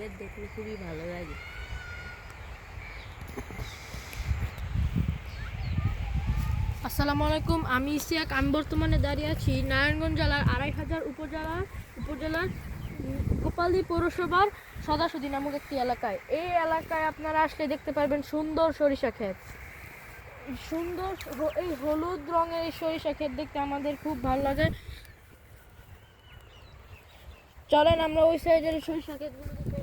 আপনাদের দেখলে খুবই ভালো লাগে। আসসালামু আলাইকুম, আমি ইসিয়াক। আমি বর্তমানে দাঁড়িয়ে আছি নারায়ণগঞ্জ জেলার ২৫০০ উপজেলার গোপালদী পৌরসভার সদাসুদি নামক একটি এলাকায়। এই এলাকায় আপনারা আসলে দেখতে পারবেন সুন্দর সরিষা ক্ষেত। এই হলুদ রঙের এই সরিষা ক্ষেত দেখতে আমাদের খুব ভালো লাগে। চলেন আমরা ওই সাইডের সরিষা ক্ষেতগুলো দেখে।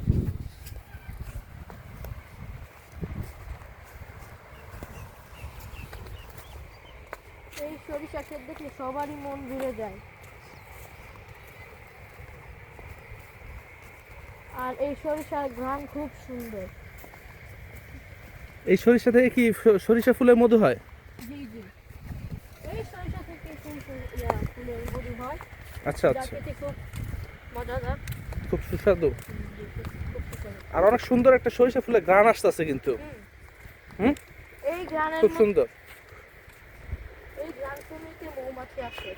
এই সরিষা ক্ষেত দেখলে সবারই মন জুড়ে যায়। আর এই সরিষার ঘ্রাণ খুব সুন্দর। এই সরিষা থেকে কি সরিষা ফুলের মধু হয়? জি জি, এই সরিষা থেকে ফুলের মধু হয়। আচ্ছা যা আচ্ছা, খেতে খুব মজাদার। খুব সুস্বাদু। খুব সুস্বাদু। আর অনেক সুন্দর একটা সরিষা ফুলের ঘ্রাণ আসতেছে কিন্তু। হুম, এই ঘ্রাণের খুব সুন্দর। এই ঘ্রাণ শুনতে মৌমাছি আসে।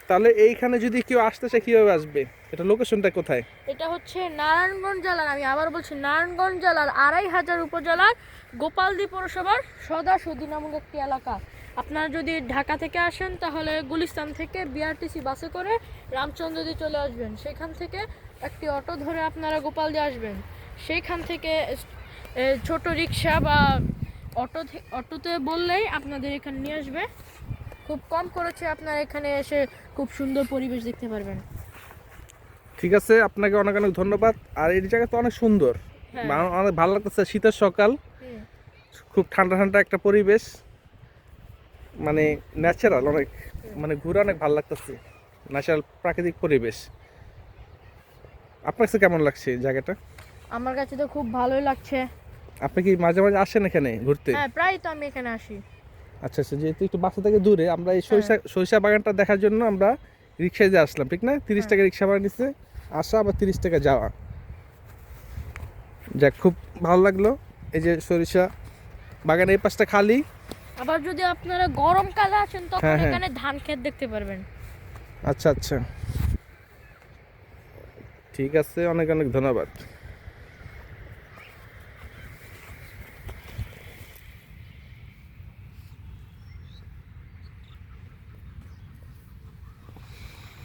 তাহলে এইখানে যদি কেউ আসতে চায় কিভাবে আসবে? এটা লোকেশনটা কোথায়? এটা হচ্ছে নারায়ণগঞ্জ জেলার, আমি আবার বলছি, নারায়ণগঞ্জ জেলার ২৫০০ উপজেলার গোপালদী পৌরসভার সদাসুদি নামক একটি এলাকা। আপনারা যদি ঢাকা থেকে আসেন তাহলে গুলিস্তান থেকে বিআরটিসি বাসে করে রামচন্দ্রদী চলে আসবেন। সেখান থেকে একটি অটো ধরে আপনারা গোপালদী আসবেন। সেইখান থেকে ছোট রিক্সা বা অটোতে বললেই আপনাদের এখানে নিয়ে আসবে। খুব কম খরচে আপনারা এখানে এসে খুব সুন্দর পরিবেশ দেখতে পারবেন। ঠিক আছে, আপনাকে অনেক অনেক ধন্যবাদ। আর এই জায়গা তো অনেক সুন্দর, হ্যাঁ। অনেক ভালো লাগতেছে। শীতের সকাল, খুব ঠান্ডা ঠান্ডা একটা পরিবেশ, মানে ন্যাচারাল অনেক, মানে ঘুরে অনেক ভালো লাগতেছে। ন্যাচারাল প্রাকৃতিক পরিবেশ। আপনার কাছে কেমন লাগছে এই জায়গাটা? আমার কাছে তো খুব ভালোই লাগছে। আপনি কি মাঝে মাঝে আসেন এখানে ঘুরতে? হ্যাঁ, প্রায় তো আমি এখানে আসি। আচ্ছা আচ্ছা, যেহেতু একটু বাসা থেকে দূরে, আমরা এই সরিষা বাগানটা দেখার জন্য আমরা রিক্সায় দিয়ে আসলাম, ঠিক না? 30 টাকা রিক্সা ভাড়া নিচ্ছে আসা, আবার 30 টাকা যাওয়া। যাক, খুব ভালো লাগলো। এই যে সরিষা বাগানের এই পাশটা খালি। আবার যদি আপনারা গরমকালে আসেন তখন হ্যাঁ, হ্যাঁ। এখানে ধান ক্ষেত দেখতে পারবেন। আচ্ছা আচ্ছা, ঠিক আছে, অনেক অনেক ধন্যবাদ।